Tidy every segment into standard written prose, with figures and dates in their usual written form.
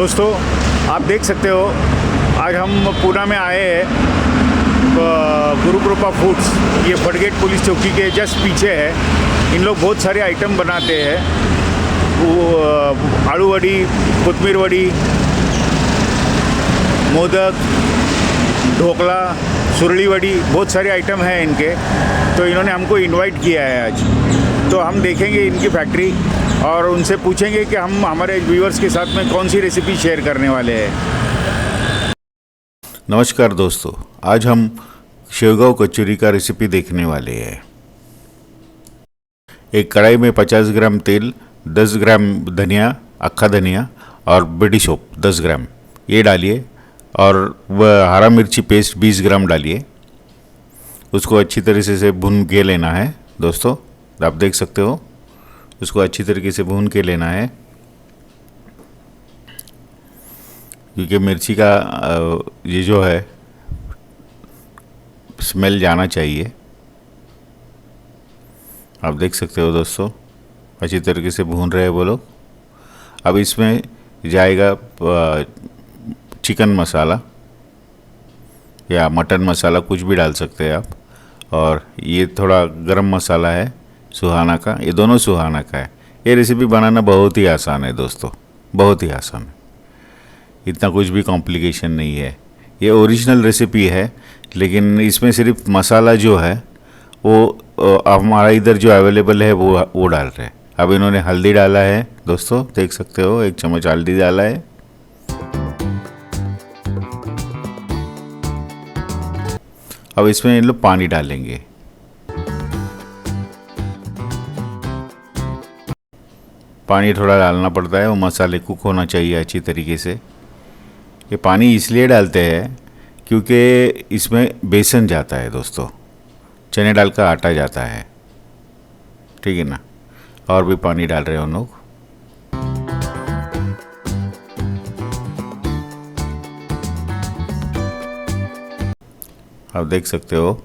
दोस्तों, आप देख सकते हो आज हम पूना में आए हैं। गुरु कृपा फूड्स, ये फटगेट पुलिस चौकी के जस्ट पीछे है। इन लोग बहुत सारे आइटम बनाते हैं। वो आलू वड़ी, कोतमीर वड़ी, मोदक, ढोकला, सुरली वड़ी, बहुत सारे आइटम हैं इनके। तो इन्होंने हमको इनवाइट किया है आज। तो हम देखेंगे इनकी फैक्ट्री और उनसे पूछेंगे कि हम हमारे व्यूअर्स के साथ में कौन सी रेसिपी शेयर करने वाले हैं। नमस्कार दोस्तों, आज हम शेवगांव कचौरी का रेसिपी देखने वाले हैं। एक कढ़ाई में 50 ग्राम तेल, 10 ग्राम धनिया, अक्खा धनिया और बड़ी सौंफ 10 ग्राम ये डालिए और वह हरा मिर्ची पेस्ट 20 ग्राम डालिए। उसको अच्छी तरीके से भून के लेना है दोस्तों। आप देख सकते हो, उसको अच्छी तरीके से भून के लेना है क्योंकि मिर्ची का ये जो है स्मेल जाना चाहिए। आप देख सकते हो दोस्तों, अच्छी तरीके से भून रहे हैं वो लोग। अब इसमें जाएगा चिकन मसाला या मटन मसाला, कुछ भी डाल सकते हैं आप। और ये थोड़ा गरम मसाला है सुहाना का, ये दोनों सुहाना का है। ये रेसिपी बनाना बहुत ही आसान है दोस्तों, बहुत ही आसान है। इतना कुछ भी कॉम्प्लिकेशन नहीं है। ये ओरिजिनल रेसिपी है, लेकिन इसमें सिर्फ मसाला जो है वो हमारा इधर जो अवेलेबल है वो डाल रहे हैं। अब इन्होंने हल्दी डाला है दोस्तों, देख सकते हो 1 चम्मच हल्दी डाला है। अब इसमें इन लोग पानी डालेंगे। पानी थोड़ा डालना पड़ता है, वो मसाले कुक होना चाहिए अच्छी तरीके से। ये पानी इसलिए डालते हैं क्योंकि इसमें बेसन जाता है दोस्तों, चने दाल का आटा जाता है, ठीक है ना। और भी पानी डाल रहे हैं उन लोग। आप देख सकते हो।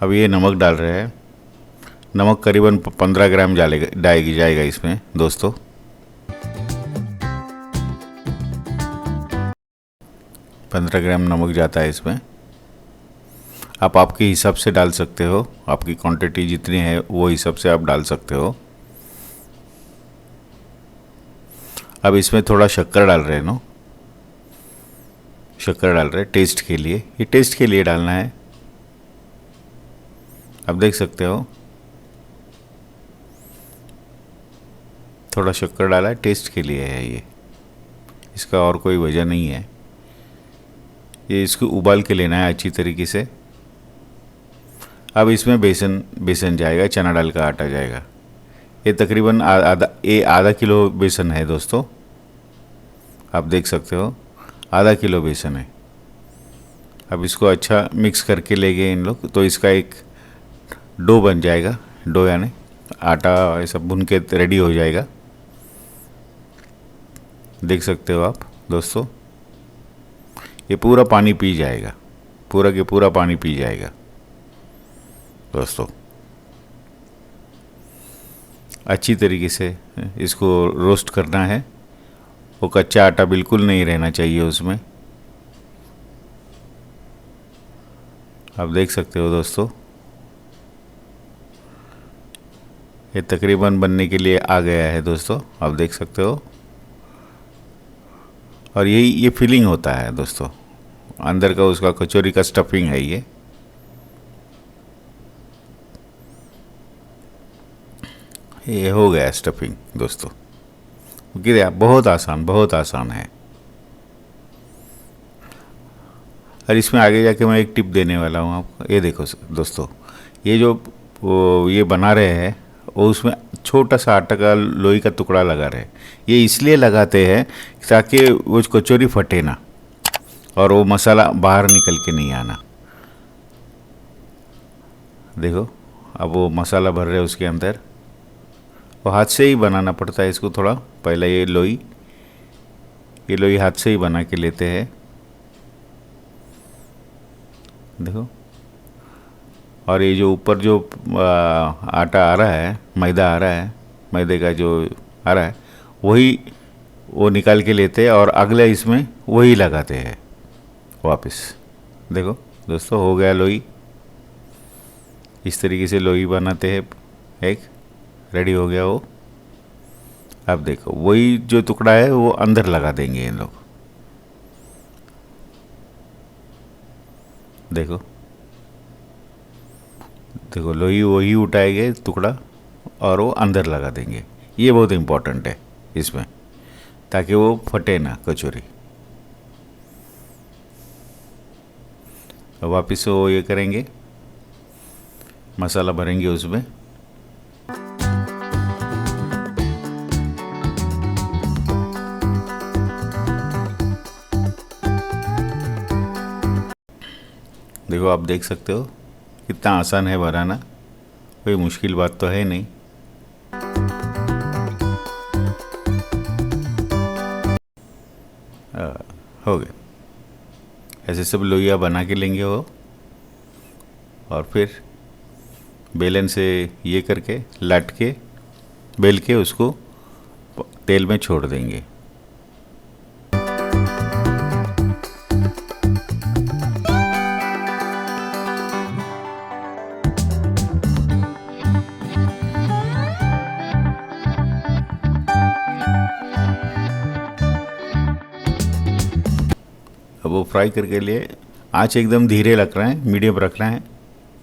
अब ये नमक डाल रहे हैं। नमक करीबन 15 ग्राम जाएगा इसमें दोस्तों। पंद्रह ग्राम नमक जाता है इसमें। आप आपके हिसाब से डाल सकते हो, आपकी क्वांटिटी जितनी है वो हिसाब से आप डाल सकते हो। अब इसमें थोड़ा शक्कर डाल रहे हैं नो, शक्कर डाल रहे हैं टेस्ट के लिए। ये टेस्ट के लिए डालना है। आप देख सकते हो, थोड़ा शक्कर डाला है, टेस्ट के लिए है ये, इसका और कोई वजह नहीं है। ये इसको उबाल के लेना है अच्छी तरीके से। अब इसमें बेसन जाएगा, चना दाल का आटा जाएगा। ये तकरीबन आधा किलो बेसन है दोस्तों। आप देख सकते हो, आधा किलो बेसन है। अब इसको अच्छा मिक्स करके ले गए इन लोग, तो इसका एक डो बन जाएगा। डो यानी आटा ऐसा भुन के रेडी हो जाएगा। देख सकते हो आप दोस्तों, ये पूरा पानी पी जाएगा, पूरा के पूरा पानी पी जाएगा दोस्तों। अच्छी तरीके से इसको रोस्ट करना है। वो कच्चा आटा बिल्कुल नहीं रहना चाहिए उसमें। आप देख सकते हो दोस्तों, ये तकरीबन बनने के लिए आ गया है दोस्तों। आप देख सकते हो। और ये फीलिंग होता है दोस्तों, अंदर का उसका कचौरी का स्टफिंग है ये हो गया स्टफिंग दोस्तों। गिरा, बहुत आसान है। और इसमें आगे जाके मैं एक टिप देने वाला हूँ आपको। ये देखो दोस्तों, ये जो ये बना रहे हैं वो उसमें छोटा सा आटा का लोई का टुकड़ा लगा रहे हैं। ये इसलिए लगाते हैं ताकि वो कचौरी फटे ना और वो मसाला बाहर निकल के नहीं आना। देखो, अब वो मसाला भर रहे हैं उसके अंदर। वो हाथ से ही बनाना पड़ता है इसको थोड़ा। पहले ये लोई हाथ से ही बना के लेते हैं। देखो, और ये जो ऊपर जो आटा आ रहा है, मैदा आ रहा है, मैदे का जो आ रहा है, वही वो निकाल के लेते हैं और अगले इसमें वही लगाते हैं वापस। देखो दोस्तों, हो गया लोई। इस तरीके से लोई बनाते हैं, एक रेडी हो गया वो। अब देखो वही जो टुकड़ा है वो अंदर लगा देंगे इन लोग। देखो देखो लोई वही उठाएंगे टुकड़ा और वो अंदर लगा देंगे। ये बहुत इम्पोर्टेंट है इसमें, ताकि वो फटे ना कचौरी। वापस वो ये करेंगे, मसाला भरेंगे उसमें। देखो आप देख सकते हो कितना आसान है बनाना, कोई मुश्किल बात तो है नहीं। हो गया। ऐसे सब लोइया बना के लेंगे वो, और फिर बेलन से ये करके लट के बेल के उसको तेल में छोड़ देंगे। अब वो फ्राई करके लिए आँच एकदम धीरे रखना है, मीडियम रखना है।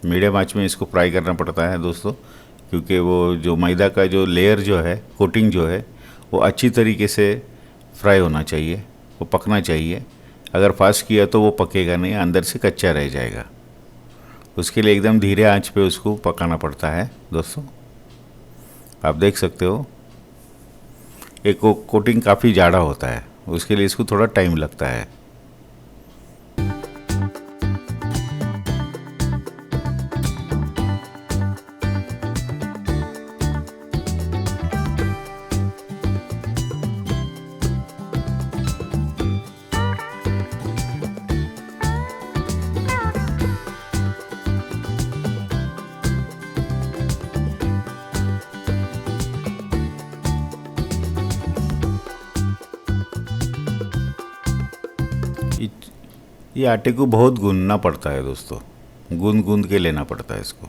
मीडियम आँच में इसको फ्राई करना पड़ता है दोस्तों, क्योंकि वो जो मैदा का जो लेयर जो है, कोटिंग जो है, वो अच्छी तरीके से फ्राई होना चाहिए, वो पकना चाहिए। अगर फास्ट किया तो वो पकेगा नहीं, अंदर से कच्चा रह जाएगा। उसके लिए एकदम धीरे आंच पे उसको पकाना पड़ता है दोस्तों। आप देख सकते हो एक कोटिंग काफ़ी ज़्यादा होता है, उसके लिए इसको थोड़ा टाइम लगता है। ये आटे को बहुत गूंदना पड़ता है दोस्तों, गूंद गूंद के लेना पड़ता है इसको।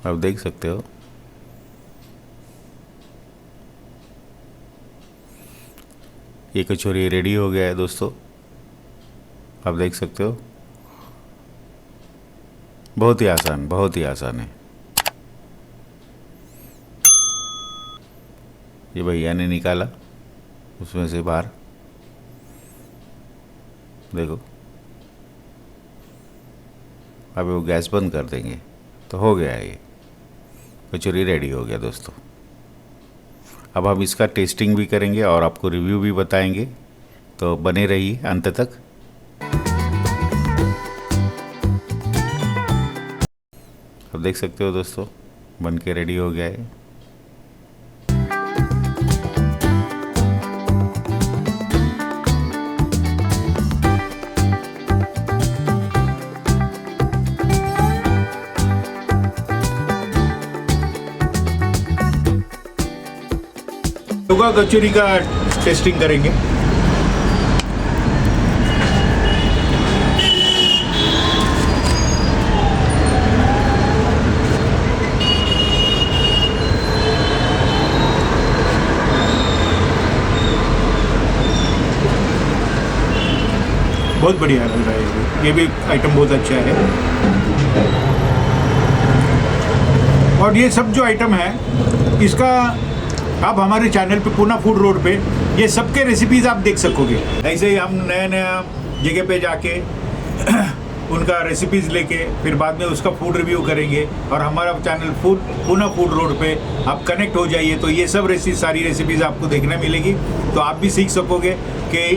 आप देख सकते हो ये कचौरी रेडी हो गया है दोस्तों। आप देख सकते हो बहुत ही आसान, बहुत ही आसान है। ये भैया ने निकाला उसमें से बाहर, देखो। अब वो गैस बंद कर देंगे तो हो गया, ये कचौरी रेडी हो गया दोस्तों। अब हम इसका टेस्टिंग भी करेंगे और आपको रिव्यू भी बताएंगे, तो बने रहिए अंत तक। अब देख सकते हो दोस्तों बन के रेडी हो गया है। योगा कचौरी का टेस्टिंग करेंगे। बहुत बढ़िया लग रहा है, ये भी आइटम बहुत अच्छा है। और ये सब जो आइटम है इसका आप हमारे चैनल पे पूना फूड रोड पे ये सबके रेसिपीज़ आप देख सकोगे। ऐसे ही हम नया नया जगह पे जाके उनका रेसिपीज़ लेके फिर बाद में उसका फूड रिव्यू करेंगे। और हमारा चैनल पूना फूड रोड पे आप कनेक्ट हो जाइए तो ये सब सारी रेसिपीज़ आपको देखने मिलेगी। तो आप भी सीख सकोगे कि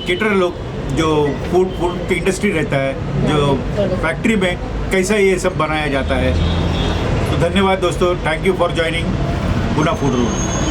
केटर लोग जो फूड की इंडस्ट्री रहता है, जो फैक्ट्री में कैसा ये सब बनाया जाता है। तो धन्यवाद दोस्तों, thank you for joining Poona food road.